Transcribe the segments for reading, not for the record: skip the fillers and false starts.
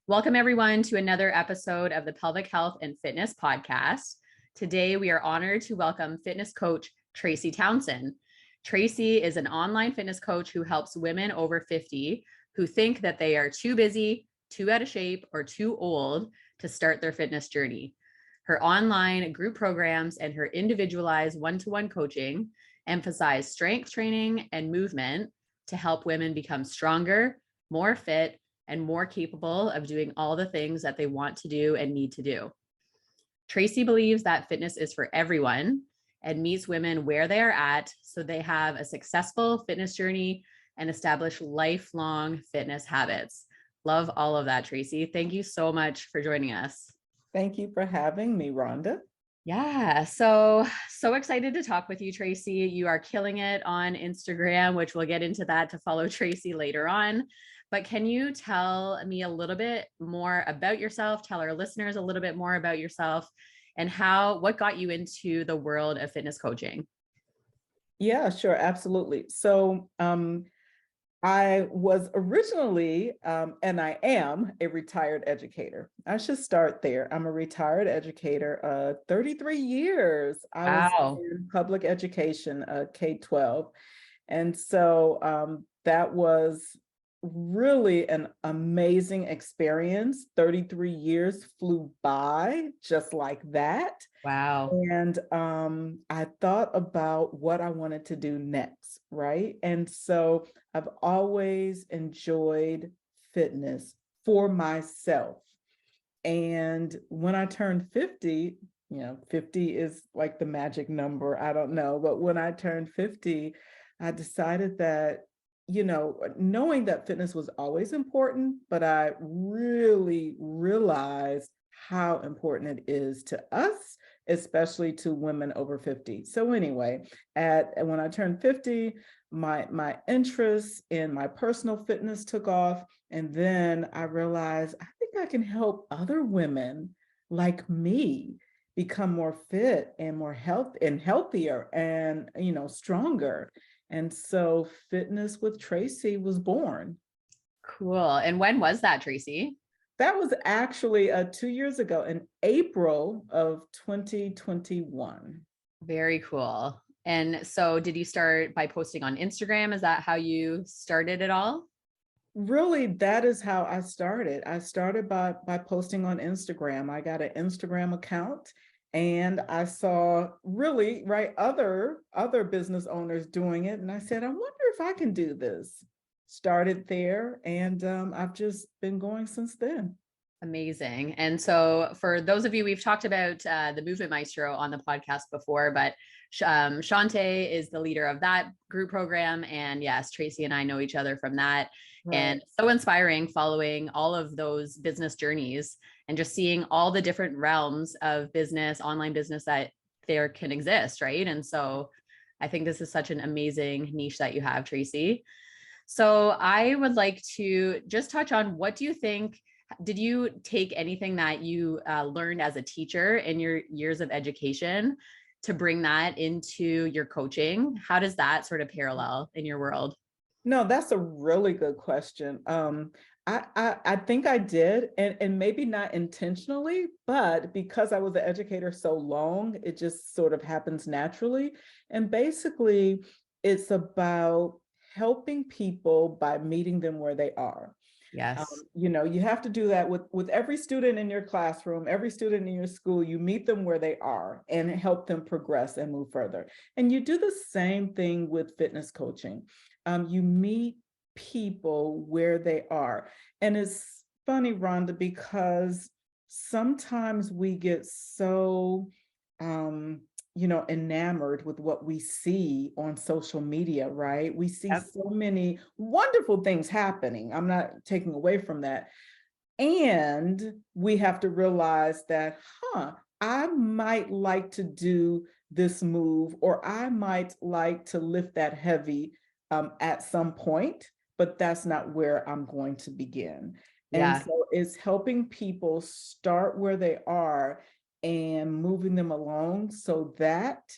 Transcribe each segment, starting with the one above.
Welcome, everyone, to another episode of the Pelvic Health and Fitness Podcast. Today, we are honored to welcome fitness coach Traci Townsend. Traci is an online fitness coach who helps women over 50 who think that they are too busy, too out of shape, or too old to start their fitness journey. Her online group programs and her individualized one-to-one coaching emphasize strength training and movement to help women become stronger, more fit, and more capable of doing all the things that they want to do and need to do. Traci believes that fitness is for everyone and meets women where they are at so they have a successful fitness journey and establish lifelong fitness habits. Love all of that, Traci. Thank you so much for joining us. Thank you for having me, Rhonda. Yeah, so excited to talk with you, Traci. You are killing it on Instagram, which we'll get into that to follow Traci later on. But can you tell me a little bit more about yourself? Tell our listeners a little bit more about yourself and what got you into the world of fitness coaching? Yeah, sure, absolutely. So I was originally, and I am a retired educator. I should start there. I'm a retired educator, 33 years. I was Wow. in public education, K-12. And so that was really an amazing experience. 33 years flew by just like that. Wow. And I thought about what I wanted to do next, right? And so I've always enjoyed fitness for myself. And when I turned 50, 50 is like the magic number. I don't know. But when I turned 50, I decided that, knowing that fitness was always important, but I really realized how important it is to us, especially to women over 50. So anyway, when I turned 50, my interest in my personal fitness took off. And then I realized I think I can help other women like me become more fit and more healthier and stronger. And so Fitness with Traci was born. Cool. And when was that, Traci? That was actually 2 years ago in April of 2021. Very cool. And so did you start by posting on Instagram? Is that how you started it all? Really, that is how I started. I started by posting on Instagram. I got an Instagram account and I saw really right other business owners doing it. And I said, I wonder if I can do this. Started there and I've just been going since then. Amazing. And so, for those of you, we've talked about the Movement Maestro on the podcast before, but Shante is the leader of that group program. And yes, Traci and I know each other from that. Right. And so inspiring following all of those business journeys and just seeing all the different realms of business, online business that there can exist. Right. And so, I think this is such an amazing niche that you have, Traci. So, I would like to just touch on what do you think? Did you take anything that you learned as a teacher in your years of education to bring that into your coaching? How does that sort of parallel in your world? No, that's a really good question. I think I did, and maybe not intentionally, but because I was an educator so long, it just sort of happens naturally. And basically, it's about helping people by meeting them where they are. Yes. You have to do that with every student in your classroom, every student in your school. You meet them where they are and help them progress and move further. And you do the same thing with fitness coaching. You meet people where they are. And it's funny, Rhonda, because sometimes we get so enamored with what we see on social media, right? We see Yep. so many wonderful things happening. I'm not taking away from that. And we have to realize that, I might like to do this move, or I might like to lift that heavy at some point, but that's not where I'm going to begin. And Yeah. so it's helping people start where they are and moving them along so that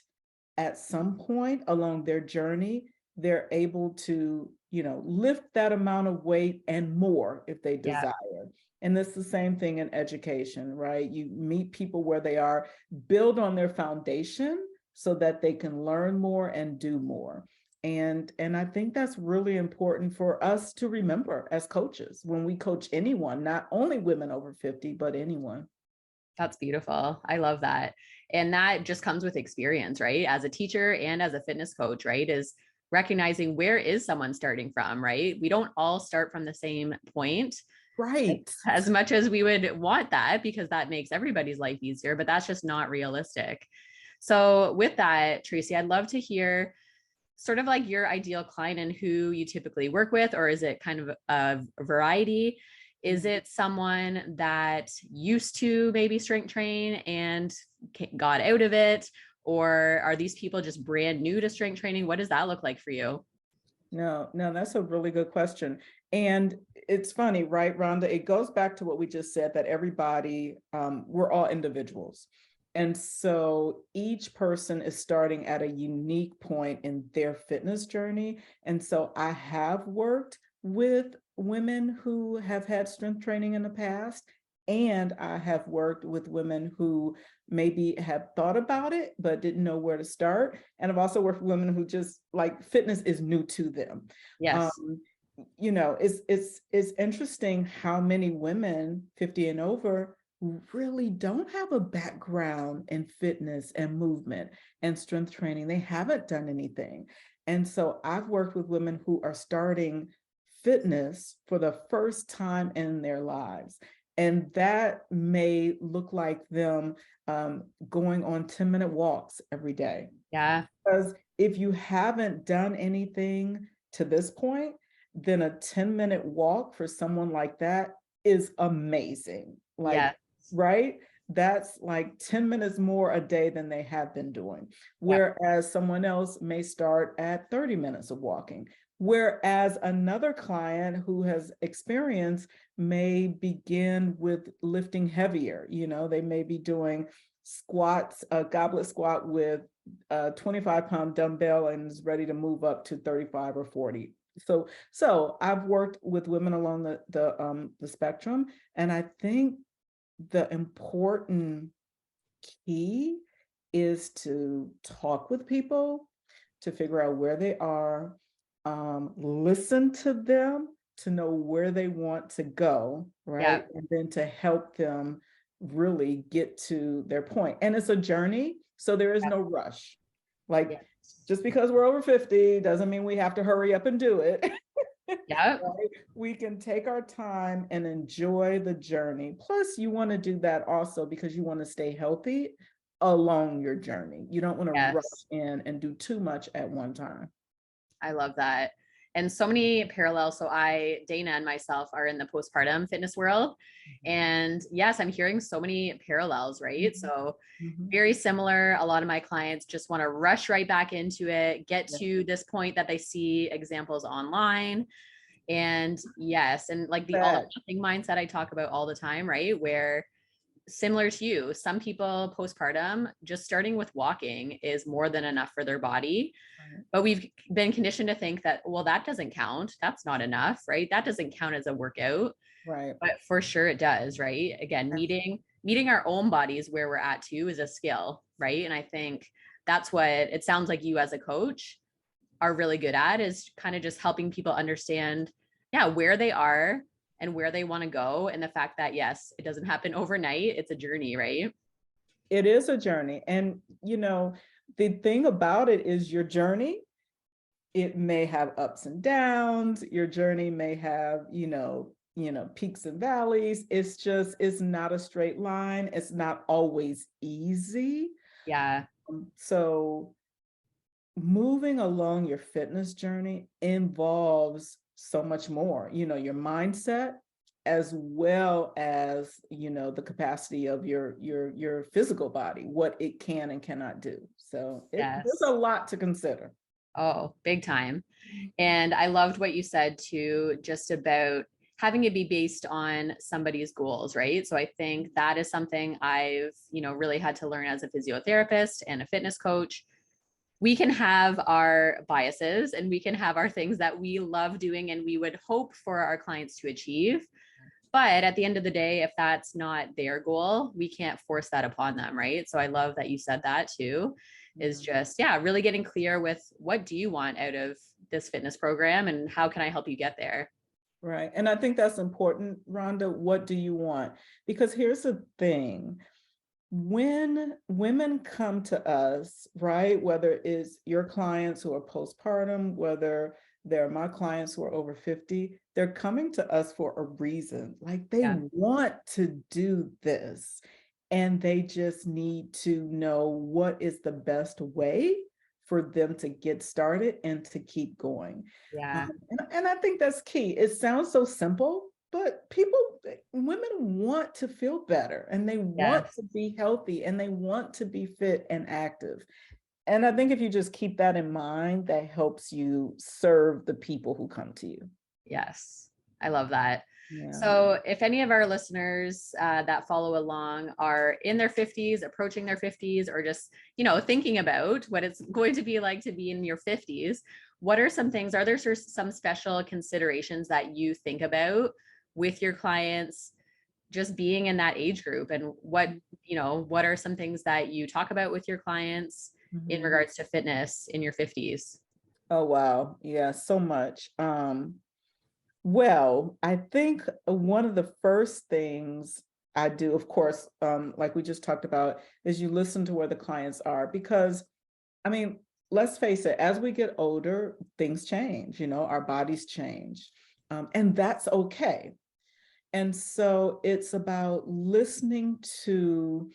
at some point along their journey, they're able to, lift that amount of weight and more if they Yeah. desire. And it's the same thing in education, right? You meet people where they are, build on their foundation so that they can learn more and do more. And I think that's really important for us to remember as coaches when we coach anyone, not only women over 50, but anyone. That's beautiful. I love that. And that just comes with experience, right? As a teacher and as a fitness coach, right? Is recognizing where is someone starting from, right? We don't all start from the same point. Right. As much as we would want that, because that makes everybody's life easier, but that's just not realistic. So with that, Traci, I'd love to hear sort of like your ideal client and who you typically work with, or is it kind of a variety? Is it someone that used to maybe strength train and got out of it? Or are these people just brand new to strength training? What does that look like for you? No, that's a really good question. And it's funny, right, Rhonda? It goes back to what we just said, that everybody, we're all individuals. And so each person is starting at a unique point in their fitness journey. And so I have worked with women who have had strength training in the past, and I have worked with women who maybe have thought about it but didn't know where to start. And I've also worked with women who just like fitness is new to them. Yes. It's interesting how many women 50 and over really don't have a background in fitness and movement and strength training. They haven't done anything. And so I've worked with women who are starting fitness for the first time in their lives. And that may look like them going on 10-minute walks every day. Yeah. Because if you haven't done anything to this point, then a 10-minute walk for someone like that is amazing. Like, Yeah. right? That's like 10 minutes more a day than they have been doing. Yep. Whereas someone else may start at 30 minutes of walking. Whereas another client who has experience may begin with lifting heavier. They may be doing squats, a goblet squat with a 25-pound dumbbell and is ready to move up to 35 or 40. So I've worked with women along the spectrum, and I think the important key is to talk with people to figure out where they are, listen to them to know where they want to go, right? Yep. And then to help them really get to their point. And it's a journey, so there is Yep. no rush. Like, Yep. just because we're over 50 doesn't mean we have to hurry up and do it. Yep. Right? We can take our time and enjoy the journey. Plus, you want to do that also because you want to stay healthy along your journey. You don't want to rush Yes. in and do too much at one time. I love that. And so many parallels. So Dana and myself are in the postpartum fitness world. And yes, I'm hearing so many parallels, right? So very similar. A lot of my clients just want to rush right back into it, get Yeah. to this point that they see examples online. And yes, and like the all or nothing mindset I talk about all the time, right? Where similar to you, some people postpartum, just starting with walking is more than enough for their body. Right. But we've been conditioned to think that, well, that doesn't count. That's not enough, right? That doesn't count as a workout. Right. But for sure it does, right? Again, meeting our own bodies where we're at too is a skill, right? And I think that's what it sounds like you as a coach are really good at, is kind of just helping people understand, yeah, where they are and where they want to go. And the fact that, yes, it doesn't happen overnight. It's a journey, right? It is a journey. And, the thing about it is your journey, it may have ups and downs. Your journey may have, peaks and valleys. It's not a straight line. It's not always easy. Yeah. So moving along your fitness journey involves so much more, your mindset, as well as, the capacity of your physical body, what it can and cannot do. So there's a Yes. lot to consider. Oh, big time. And I loved what you said too, just about having it be based on somebody's goals, right? So I think that is something I've, really had to learn as a physiotherapist and a fitness coach. we can have our biases and we can have our things that we love doing and we would hope for our clients to achieve. But at the end of the day, if that's not their goal, we can't force that upon them, right? So I love that you said that too, is just, yeah, really getting clear with what do you want out of this fitness program and how can I help you get there? Right. And I think that's important, Rhonda. What do you want? Because here's the thing. When women come to us, right, whether it's your clients who are postpartum, whether they're my clients who are over 50, they're coming to us for a reason. Like they want to do this and they just need to know what is the best way for them to get started and to keep going. Yeah. And I think that's key. It sounds so simple, but women want to feel better and they want Yes. to be healthy and they want to be fit and active. And I think if you just keep that in mind, that helps you serve the people who come to you. Yes. I love that. Yeah. So if any of our listeners that follow along are in their 50s, approaching their 50s, or just, thinking about what it's going to be like to be in your 50s, what are some things, are there some special considerations that you think about with your clients just being in that age group? And what are some things that you talk about with your clients in regards to fitness in your 50s? Oh, wow. Yeah, so much. Well, I think one of the first things I do, of course, like we just talked about, is you listen to where the clients are, because, I mean, let's face it, as we get older, things change, our bodies change, and that's okay. And so it's about listening to,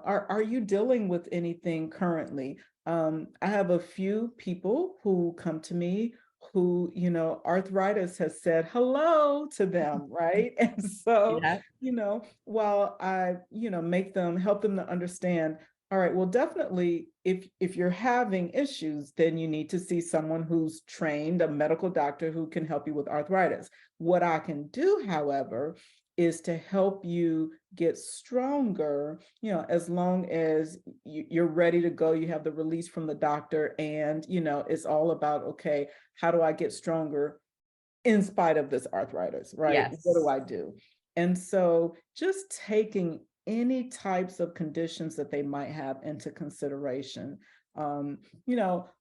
are you dealing with anything currently? I have a few people who come to me who, arthritis has said hello to them, right? And so, Yeah. while I, help them to understand, all right, well, definitely if you're having issues, then you need to see someone who's trained, a medical doctor who can help you with arthritis. What I can do, however, is to help you get stronger, as long as you're ready to go, you have the release from the doctor, and, it's all about, okay, how do I get stronger in spite of this arthritis, right? Yes. What do I do? And so just taking any types of conditions that they might have into consideration.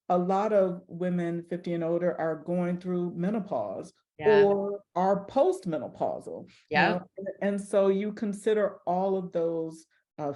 A lot of women 50 and older are going through menopause or are postmenopausal. Yeah. And so you consider all of those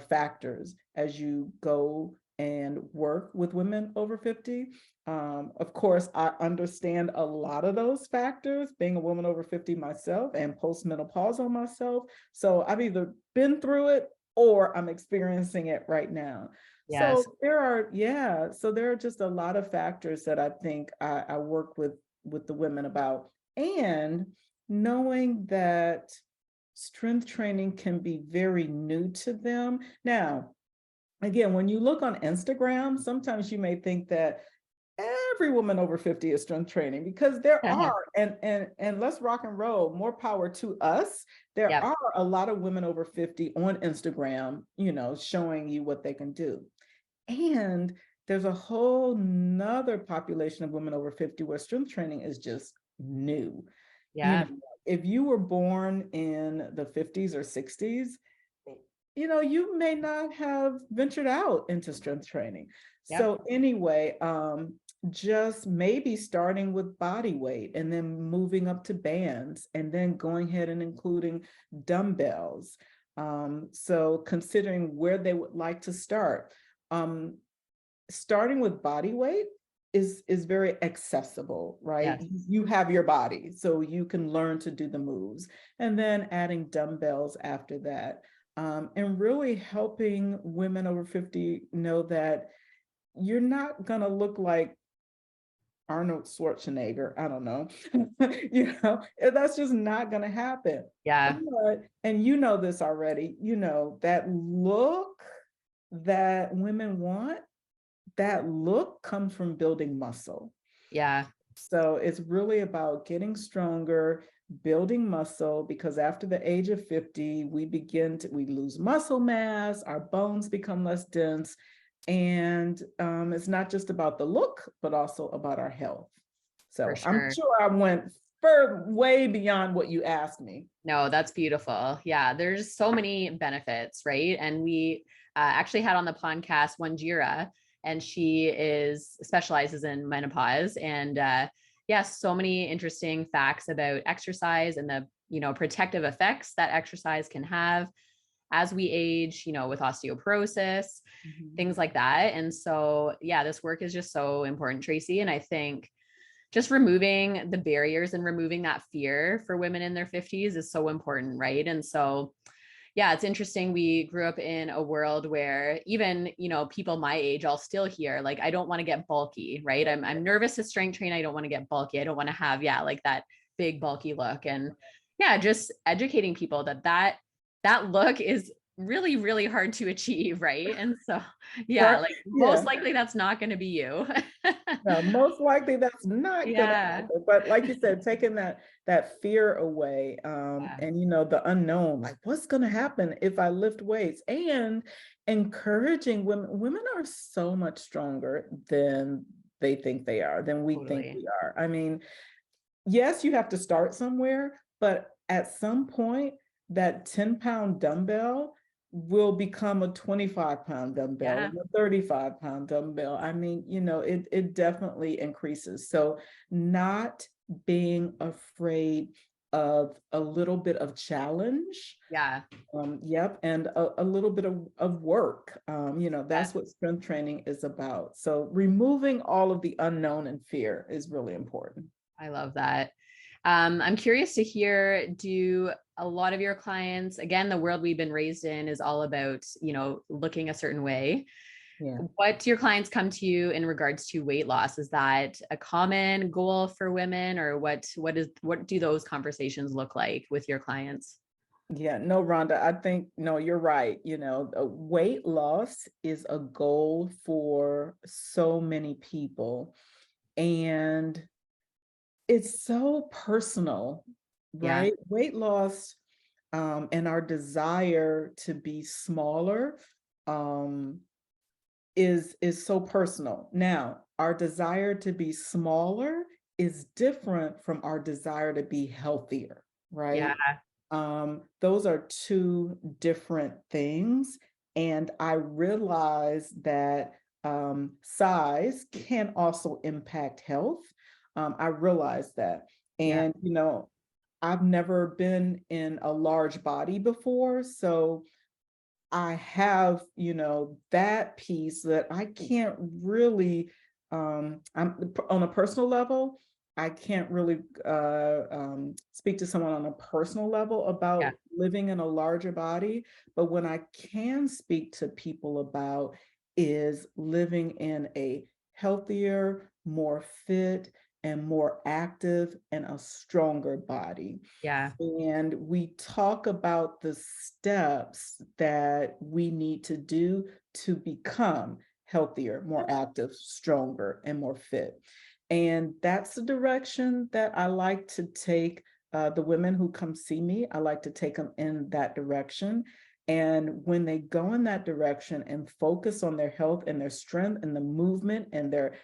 factors as you go and work with women over 50. Of course, I understand a lot of those factors, being a woman over 50 myself and postmenopausal myself. So I've either been through it or I'm experiencing it right now. Yes. So there are just a lot of factors that I think I work with the women about, and knowing that strength training can be very new to them. Now, again, when you look on Instagram, sometimes you may think that every woman over 50 is strength training, because there are, and let's rock and roll, more power to us. There Yep. are a lot of women over 50 on Instagram, showing you what they can do. And there's a whole nother population of women over 50 where strength training is just new. Yeah. If you were born in the 50s or 60s, you may not have ventured out into strength training. Yep. So anyway, just maybe starting with body weight and then moving up to bands and then going ahead and including dumbbells. So considering where they would like to start. Starting with body weight is very accessible, right? Yes. You have your body, so you can learn to do the moves, and then adding dumbbells after that. And really helping women over 50 know that you're not going to look like Arnold Schwarzenegger. I don't know. That's just not going to happen. Yeah. And this already, that look that women want, that look comes from building muscle. Yeah. So it's really about getting stronger, building muscle, because after the age of 50, we lose muscle mass, our bones become less dense. And it's not just about the look, but also about our health. For So I'm sure. sure I went way beyond what you asked me. No, that's beautiful. Yeah, there's so many benefits, right? And we actually had on the podcast Wanjira, and she specializes in menopause, and yes, so many interesting facts about exercise and the protective effects that exercise can have as we age, with osteoporosis, Mhm. things like that. And so, yeah, this work is just so important, Traci. And I think just removing the barriers and removing that fear for women in their 50s is so important, right? And so, yeah, it's interesting. We grew up in a world where even, people my age, I'll still hear like, I don't want to get bulky, right? I'm nervous to strength train. I don't want to get bulky. I don't want to have, like that big bulky look. And yeah, just educating people that look is really, really hard to achieve, right? And so, yeah, Right. like most Yeah. likely that's not going to be you. No, most likely that's not gonna Yeah. happen. But like you said, taking that fear away, Yeah. and the unknown, like what's gonna happen if I lift weights, and encouraging women. Women are so much stronger than they think they are, than we think Totally. we are. I mean, yes, you have to start somewhere, but at some point, that 10-pound dumbbell will become a 25-pound dumbbell Yeah. and a 35-pound dumbbell. I mean, it definitely increases. So not being afraid of a little bit of challenge. Yeah. Yep, and a little bit of work. Yeah. That's what strength training is about. So removing all of the unknown and fear is really important. I love that. I'm curious to hear, do a lot of your clients, again, the world we've been raised in is all about, looking a certain way. Yeah. What do your clients come to you in regards to weight loss? Is that a common goal for women, or what do those conversations look like with your clients? Yeah, no, Rhonda, I think, no, you're right. Weight loss is a goal for so many people, and it's so personal, Yeah. right? Weight loss, and our desire to be smaller, um, is so personal. Now, our desire to be smaller is different from our desire to be healthier, Yeah. right? Those are two different things. And I realize that size can also impact health. I realize that. Yeah. And, I've never been in a large body before. So I have, that piece that I can't really, I'm on a personal level, I can't really speak to someone on a personal level Yeah. about living in a larger body. But when I can speak to people about is living in a healthier, more fit, and more active and a stronger body. Yeah. And we talk about the steps that we need to do to become healthier, more active, stronger, and more fit. And that's the direction that I like to take the women who come see me. I like to take them in that direction. And when they go in that direction and focus on their health and their strength and the movement and their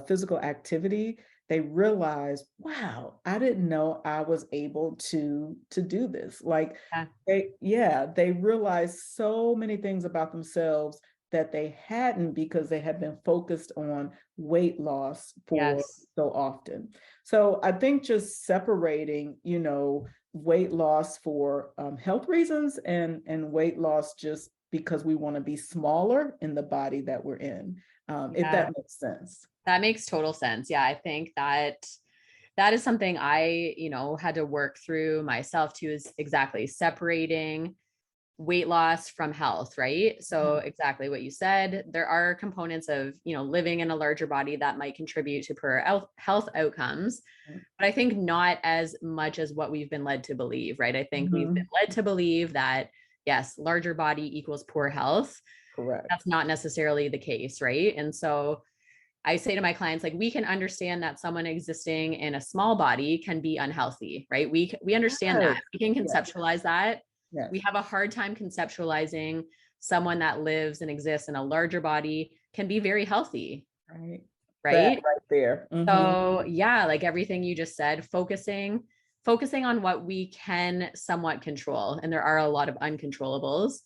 physical activity, they realize, wow, I didn't know I was able to do this. Like Yeah. they realize so many things about themselves that they hadn't because they had been focused on weight loss for Yes. so often. So I think just separating, weight loss for health reasons and weight loss just because we want to be smaller in the body that we're in, if Yeah. that makes sense. That makes total sense. Yeah, I think that is something I, had to work through myself too, is exactly separating weight loss from health, right? So exactly what you said, there are components of, living in a larger body that might contribute to poor health outcomes, but I think not as much as what we've been led to believe, right? I think we've been Mhm. led to believe that yes, larger body equals poor health. Correct. That's not necessarily the case, right? And so I say to my clients, like, we can understand that someone existing in a small body can be unhealthy, right? We understand Yes. that. We can Yes. conceptualize that. Yes. We have a hard time conceptualizing someone that lives and exists in a larger body can be very healthy. Right. That Right. right there. So yeah, like everything you just said, focusing on what we can somewhat control. And there are a lot of uncontrollables.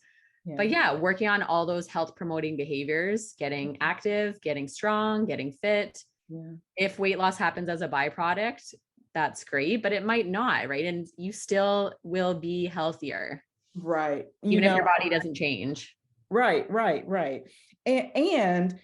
Yeah. But yeah, working on all those health promoting behaviors, getting active, getting strong, getting fit. Yeah. If weight loss happens as a byproduct, that's great, but it might not, right? And you still will be healthier, Right. even if your body doesn't change. Right. And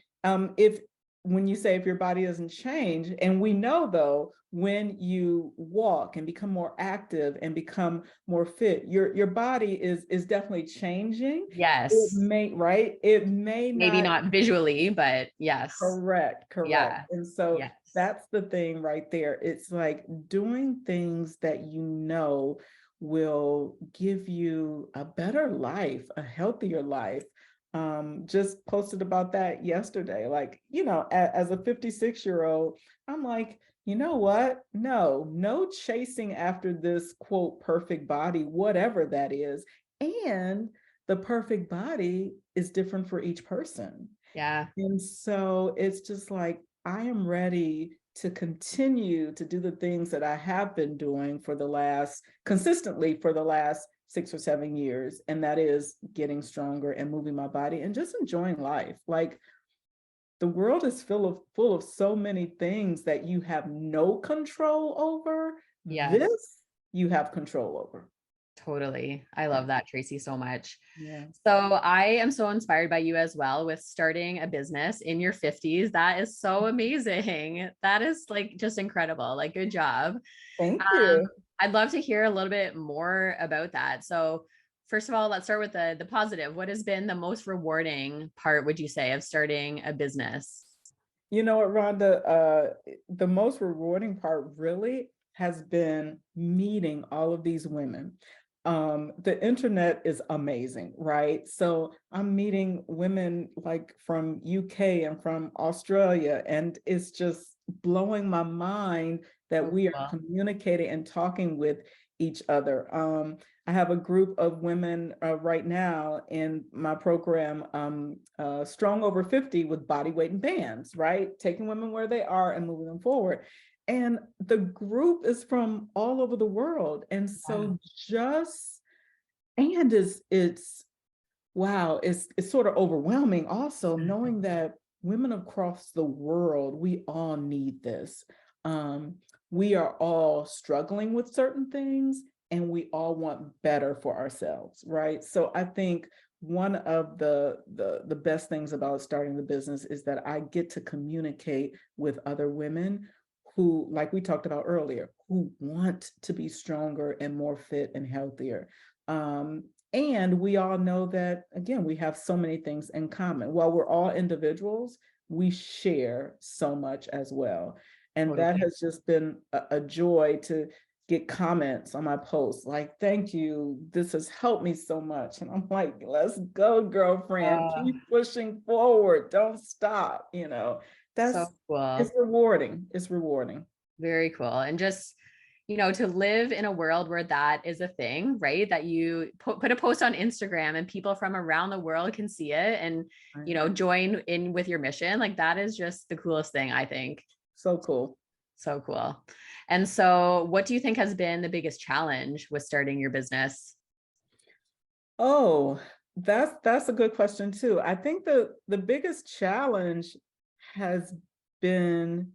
if when you say if your body doesn't change, and we know though, when you walk and become more active and become more fit, your body is definitely changing. It Yes. may, right? It may Maybe not. not visually, but yes. Correct. Yeah. And so Yes. that's the thing right there. It's like doing things that you know will give you a better life, a healthier life. Just posted about that yesterday. Like, as a 56-year-old, I'm like, you know what? No chasing after this quote perfect body, whatever that is. And the perfect body is different for each person. Yeah. And so it's just like, I am ready to continue to do the things that I have been doing consistently for the last 6 or 7 years. And that is getting stronger and moving my body and just enjoying life. Like, the world is full of so many things that you have no control over. Yes. This you have control over. Totally. I love that, Traci, so much. Yeah. So I am so inspired by you as well with starting a business in your 50s. That is so amazing. That is like just incredible. Like, good job. Thank you. I'd love to hear a little bit more about that. So first of all, let's start with the positive. What has been the most rewarding part, would you say, of starting a business? You know what, Rhonda, the most rewarding part really has been meeting all of these women. The internet is amazing, right? So I'm meeting women like from UK and from Australia, and it's just blowing my mind that So we are cool. communicating and talking with each other. I have a group of women right now in my program, Strong Over 50 with body weight and bands, right? Taking women where they are and moving them forward. And the group is from all over the world. And so it's wow, it's sort of overwhelming also knowing that women across the world, we all need this. We are all struggling with certain things and we all want better for ourselves, right? So I think one of the best things about starting the business is that I get to communicate with other women who, like we talked about earlier, who want to be stronger and more fit and healthier. And we all know that, again, we have so many things in common. While we're all individuals, we share so much as well. And Totally. that has just been a joy to get comments on my posts like, thank you, this has helped me so much. And I'm like, let's go, girlfriend, keep pushing forward, don't stop. So cool. It's rewarding. It's rewarding. Very cool. And just, to live in a world where that is a thing, right? That you put a post on Instagram and people from around the world can see it and, join in with your mission. Like, that is just the coolest thing, I think. So cool. So cool. And so what do you think has been the biggest challenge with starting your business? Oh, that's a good question too. I think the biggest challenge has been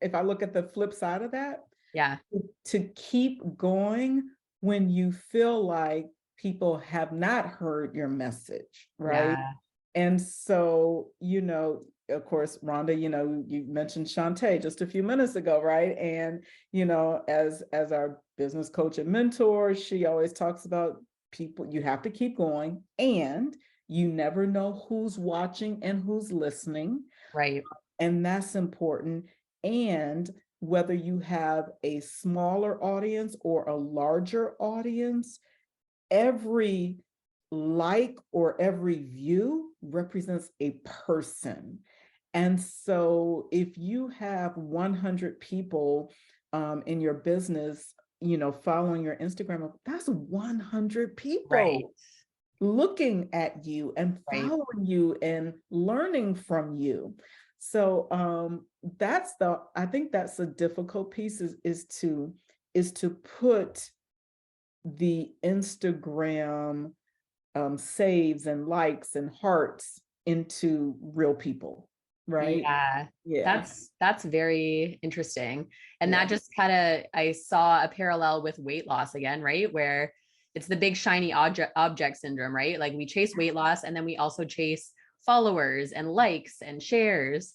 if I look at the flip side of that, Yeah. to keep going when you feel like people have not heard your message, right? Yeah. And so, of course, Rhonda, you mentioned Shantae just a few minutes ago, right? And, as our business coach and mentor, she always talks about people, you have to keep going and you never know who's watching and who's listening. Right. And that's important. And whether you have a smaller audience or a larger audience, every like or every view represents a person. And so if you have 100 people in your business, following your Instagram, that's 100 people. Right. looking at you and Right. following you and learning from you. So I think that's the difficult piece is to put the Instagram saves and likes and hearts into real people, right? Yeah. Yeah, That's very interesting. And that yeah, just kind of, I saw a parallel with weight loss again, right? Where it's the big shiny object syndrome, right? Like we chase weight loss and then we also chase followers and likes and shares.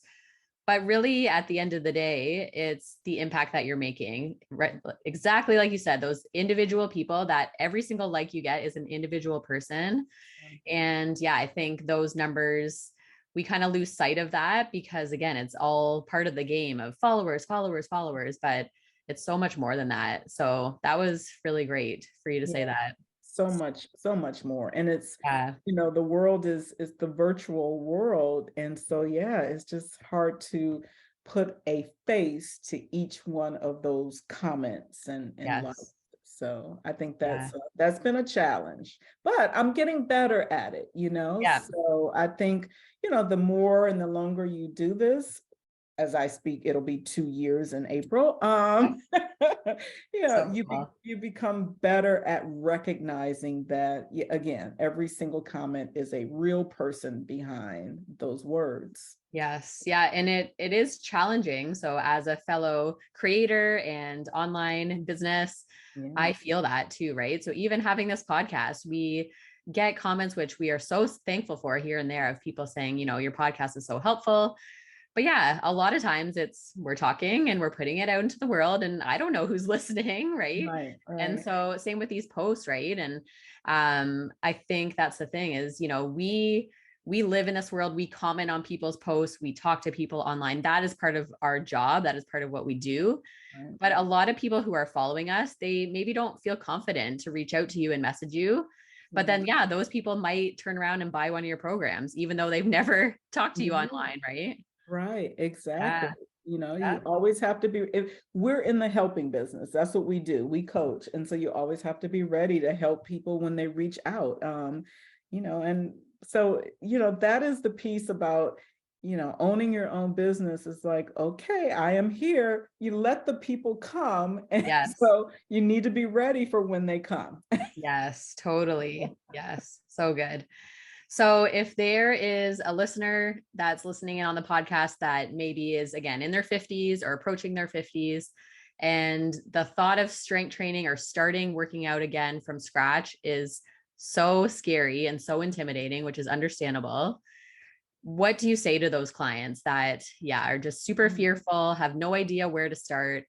But really, at the end of the day, it's the impact that you're making. Right? Exactly like you said, those individual people that every single like you get is an individual person. And yeah, I think those numbers, we kind of lose sight of that because again, it's all part of the game of followers, followers, followers, but it's so much more than that. So that was really great for you to say yeah. that. So much more. And it's, Yeah. the world is the virtual world. And so, yeah, it's just hard to put a face to each one of those comments and likes. Yes. So I think Yeah. that's been a challenge, but I'm getting better at it, Yeah. So I think, the more and the longer you do this, as I speak, it'll be 2 years in April. So cool. You become better at recognizing that, again, every single comment is a real person behind those words. Yes. Yeah. And it is challenging. So as a fellow creator and online business, Yeah. I feel that too, right? So even having this podcast, we get comments which we are so thankful for here and there of people saying, your podcast is so helpful. But yeah, a lot of times it's we're talking and we're putting it out into the world and I don't know who's listening, right? Right, And right. so same with these posts, right? And I think that's the thing is, we live in this world, we comment on people's posts, we talk to people online. That is part of our job, that is part of what we do. Right. But a lot of people who are following us, they maybe don't feel confident to reach out to you and message you. But Yeah. then, yeah, those people might turn around and buy one of your programs, even though they've never talked to you Yeah. online, right? Right, exactly. Yeah. You Yeah. always have to be, if we're in the helping business, that's what we do. We coach. And so you always have to be ready to help people when they reach out. And so, that is the piece about, owning your own business is like, okay, I am here. You let the people come. And Yes. so you need to be ready for when they come. Yes. Totally. Yes. So good. So, if there is a listener that's listening in on the podcast that maybe is again in their 50s or approaching their 50s, and the thought of strength training or starting working out again from scratch is so scary and so intimidating, which is understandable. What do you say to those clients that, yeah, are just super fearful, have no idea where to start?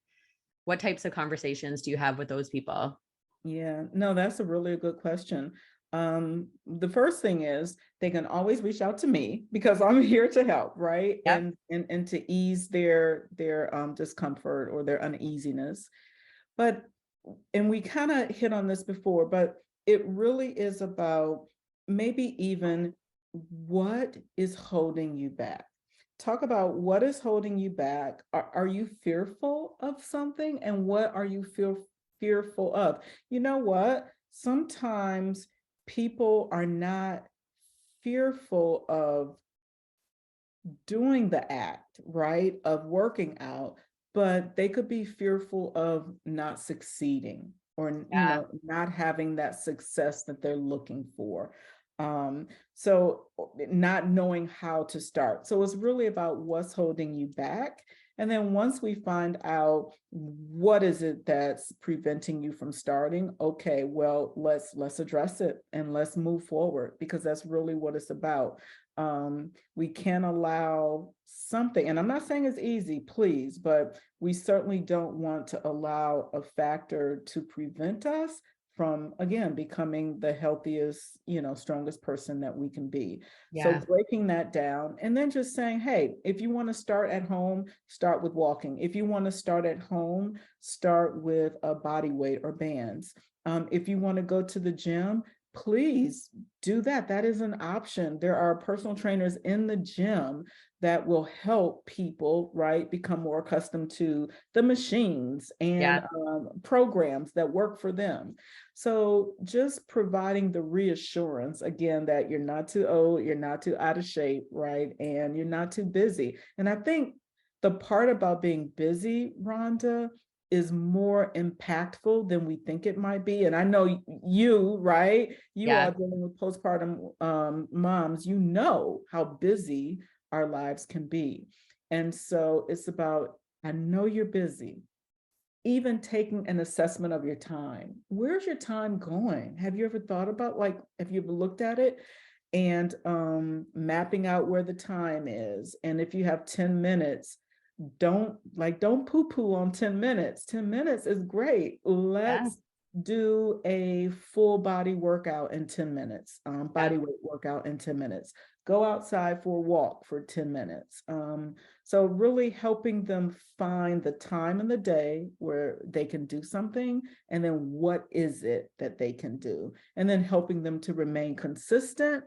What types of conversations do you have with those people? Yeah, no, that's a really good question. The first thing is they can always reach out to me because I'm here to help, right? Yep. And to ease their discomfort or their uneasiness. But and we kind of hit on this before, but it really is about maybe even what is holding you back. Talk about what is holding you back. Are you fearful of something? And what are you fearful of? You know what? Sometimes people are not fearful of doing the act, right? Of working out, but they could be fearful of not succeeding or, Yeah. not having that success that they're looking for. So not knowing how to start. So it's really about what's holding you back. And then once we find out what is it that's preventing you from starting, okay, well, let's address it and let's move forward because that's really what it's about. We can't allow something, and I'm not saying it's easy, please, but we certainly don't want to allow a factor to prevent us from, again, becoming the healthiest, strongest person that we can be. So Yeah. breaking that down and then just saying, hey, if you want to start at home, start with walking. If you want to start at home, start with a body weight or bands. If you want to go to the gym, please do that. That is an option. There are personal trainers in the gym that will help people, right, become more accustomed to the machines and programs that work for them. So just providing the reassurance, again, that you're not too old, you're not too out of shape, right, and you're not too busy. And I think the part about being busy, Rhonda, is more impactful than we think it might be. And I know you, right? You are dealing with postpartum moms, you know how busy our lives can be. And so it's about, I know you're busy, even taking an assessment of your time. Where's your time going? Have you ever thought about, like, have you ever looked at it and mapping out where the time is? And if you have 10 minutes, don't poo-poo on 10 minutes. 10 minutes is great. Let's do a full body workout in 10 minutes, body weight workout in 10 minutes. Go outside for a walk for 10 minutes. So really helping them find the time in the day where they can do something, and then what is it that they can do, and then helping them to remain consistent,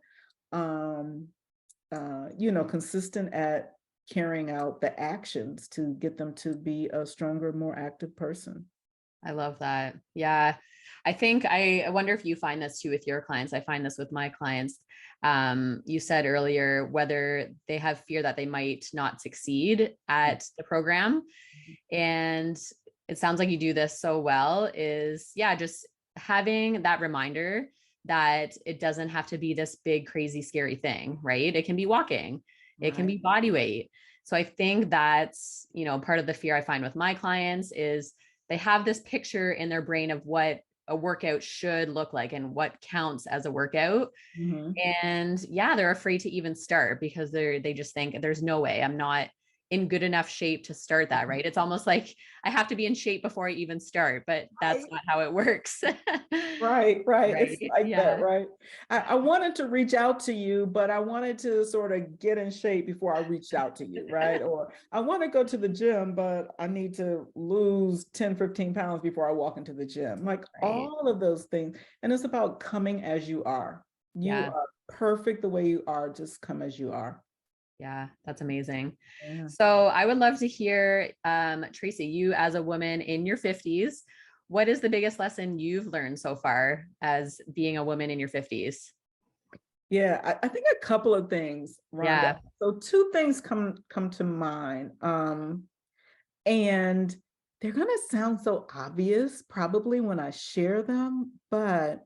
consistent at carrying out the actions to get them to be a stronger, more active person. I love that. Yeah. I wonder if you find this too with your clients. I find this with my clients. You said earlier, whether they have fear that they might not succeed at the program. And it sounds like you do this so well, is just having that reminder that it doesn't have to be this big, crazy, scary thing, right? It can be walking, it can be body weight. So I think that's, part of the fear I find with my clients is they have this picture in their brain of what a workout should look like and what counts as a workout. And they're afraid to even start because they just think there's no way I'm not in good enough shape to start that, right? It's almost like I have to be in shape before I even start, but that's not how it works. Right. It's like that, right? I wanted to reach out to you, but I wanted to sort of get in shape before I reached out to you, right? Or I want to go to the gym, but I need to lose 10, 15 pounds before I walk into the gym. Like all of those things. And it's about coming as you are. You are perfect the way you are. Just come as you are. Yeah, that's amazing. So I would love to hear, Traci, you as a woman in your 50s, what is the biggest lesson you've learned so far as being a woman in your 50s? Yeah, I think a couple of things, Rhonda. So two things come to mind. And they're gonna sound so obvious probably when I share them, but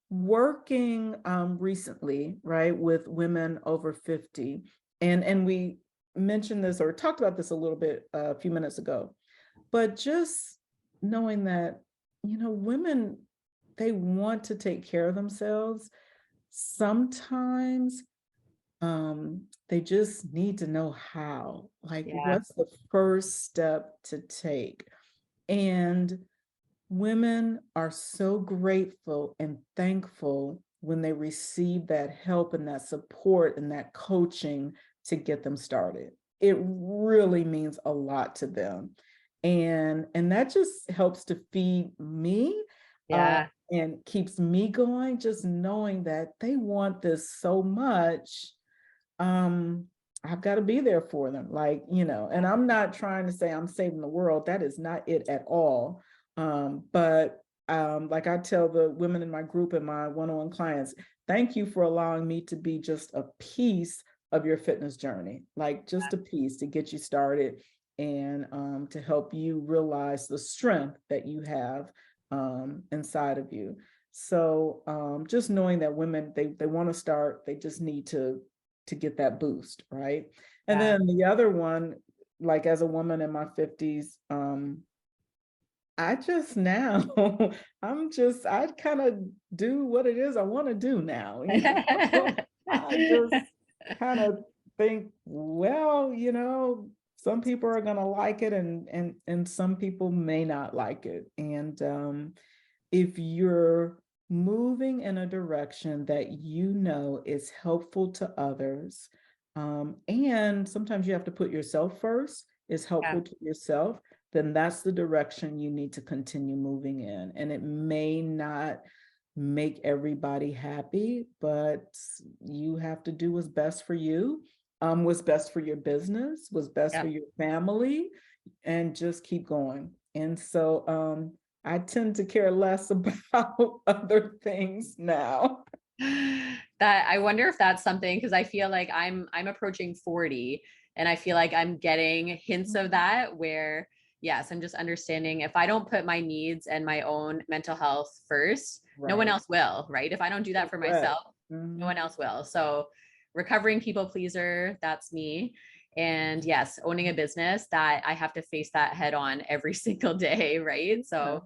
working recently, right, with women over 50, and we mentioned this or talked about this a little bit a few minutes ago, but just knowing that, women, they want to take care of themselves. Sometimes they just need to know how, like what's the first step to take. And women are so grateful and thankful when they receive that help and that support and that coaching to get them started. It really means a lot to them. And that just helps to feed me and keeps me going, just knowing that they want this so much. I've got to be there for them, and I'm not trying to say I'm saving the world. That is not it at all. But like I tell the women in my group and my one-on-one clients, thank you for allowing me to be just a piece of your fitness journey, like just a piece to get you started and to help you realize the strength that you have inside of you. So just knowing that women, they want to start, they just need to get that boost, right? And then the other one, like as a woman in my 50s, I just now, I kind of do what it is I want to do now. I just kind of think, well, some people are going to like it and some people may not like it. And if you're moving in a direction that is helpful to others, and sometimes you have to put yourself first, is helpful to yourself, then that's the direction you need to continue moving in. And it may not make everybody happy, but you have to do what's best for you, what's best for your business, what's best for Yeah. your family, and just keep going. And so I tend to care less about other things now. That I wonder if that's something, because I feel like I'm approaching 40 and I feel like I'm getting hints of that where yes, I'm just understanding if I don't put my needs and my own mental health first, no one Right. else will, right? If I don't do that for Correct. myself, no one else will. So recovering people pleaser, that's me. And yes, owning a business that I have to face that head on every single day, right? Yeah. So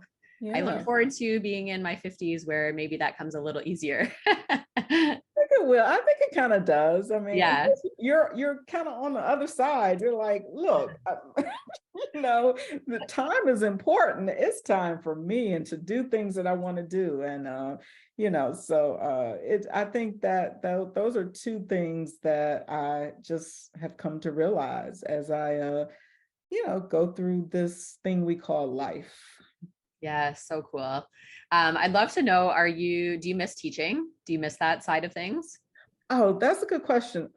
I look Yeah. forward to being in my 50s where maybe that comes a little easier. Think it will. I think it kind of does. I mean, and Yeah. plus you're kind of on the other side. You're like, look, you know, the time is important. It's time for me and to do things that I want to do. And so I think that those are two things that I just have come to realize as I go through this thing we call life. Yeah. So cool. I'd love to know, do you miss teaching? Do you miss that side of things? Oh, that's a good question.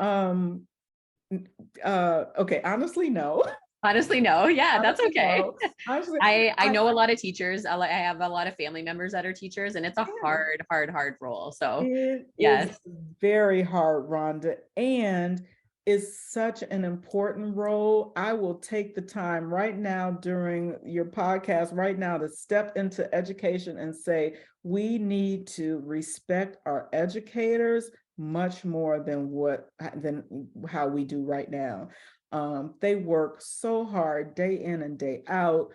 Okay, honestly, no. Honestly, no. Yeah, that's Honestly, okay. no. Honestly, I I know a lot of teachers. I have a lot of family members that are teachers, and it's a yeah, hard role. So, it is yes. very hard, Rhonda, and it's such an important role. I will take the time right now during your podcast right now to step into education and say we need to respect our educators much more than how we do right now. They work so hard day in and day out.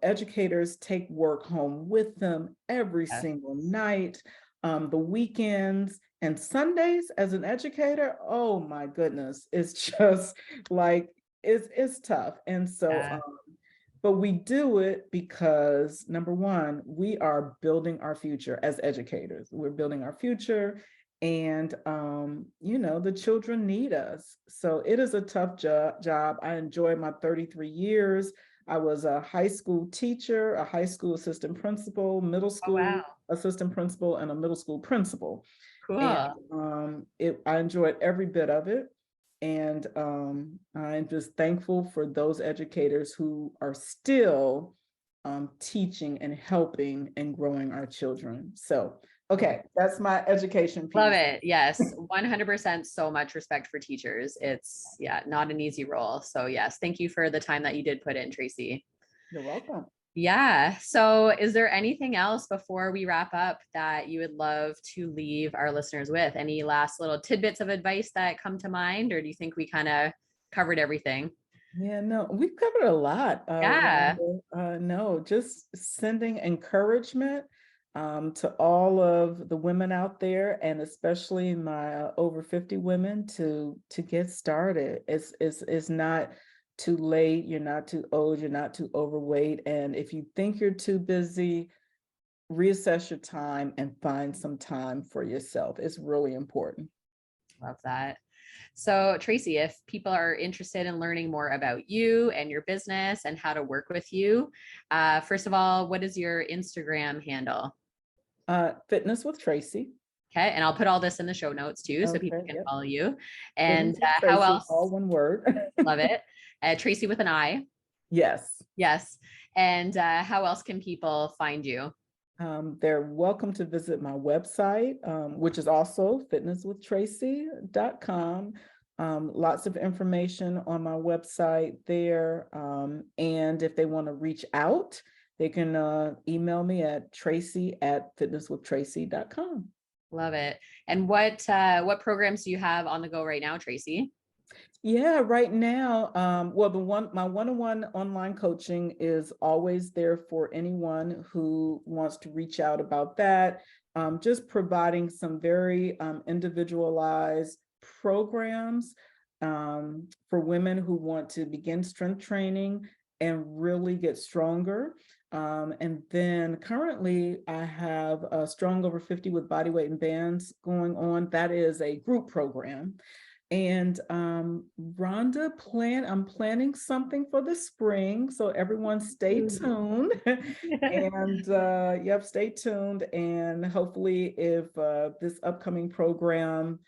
Educators take work home with them every Yes. single night, the weekends and Sundays as an educator. Oh my goodness, it's just like it's tough. And so, Yeah. but we do it because number one, we are building our future as educators. We're building our future, and the children need us. So it is a tough job. I enjoyed my 33 years. I was a high school teacher, a high school assistant principal, middle Oh, wow. school assistant principal, and a middle school principal. And Cool. I enjoyed every bit of it. And I'm just thankful for those educators who are still teaching and helping and growing our children. So, okay, that's my education Love piece. it. Yes. 100% so much respect for teachers. It's, yeah, not an easy role. So, yes, thank you for the time that you did put in, Traci. You're welcome. Yeah. So, is there anything else before we wrap up that you would love to leave our listeners with? Any last little tidbits of advice that come to mind, or do you think we kind of covered everything? Yeah, no, we've covered a lot, Yeah. Rhonda. No, just sending encouragement to all of the women out there, and especially my over 50 women to get started. It's not too late. You're not too old. You're not too overweight. And if you think you're too busy, reassess your time and find some time for yourself. It's really important. Love that. So, Traci, if people are interested in learning more about you and your business and how to work with you, first of all, what is your Instagram handle? Fitness with Traci. Okay. And I'll put all this in the show notes too, so people Okay, can yep. follow you. Fitness And with how Traci, all else? one word. Love it. Traci with an I. Yes. Yes. And how else can people find you? They're welcome to visit my website, which is also fitnesswithtraci.com. Lots of information on my website there. And if they want to reach out, they can email me at traci@fitnesswithtraci.com. Love it. And what programs do you have on the go right now, Traci? Yeah, right now, well, my one-on-one online coaching is always there for anyone who wants to reach out about that. Just providing some very individualized programs for women who want to begin strength training and really get stronger. And then currently I have a Strong Over 50 with Bodyweight and Bands going on. That is a group program. And Rhonda, I'm planning something for the spring. So everyone stay tuned. And yep, stay tuned. And hopefully if this upcoming program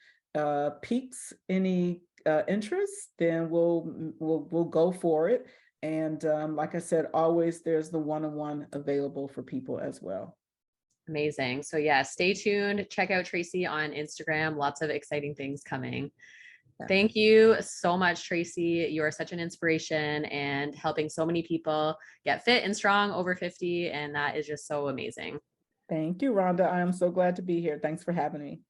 piques any interest, then we'll go for it. And like I said, always there's the one-on-one available for people as well. Amazing. So yeah, stay tuned. Check out Traci on Instagram. Lots of exciting things coming. Thank you so much, Traci. You are such an inspiration and helping so many people get fit and strong over 50. And that is just so amazing. Thank you, Rhonda. I am so glad to be here. Thanks for having me.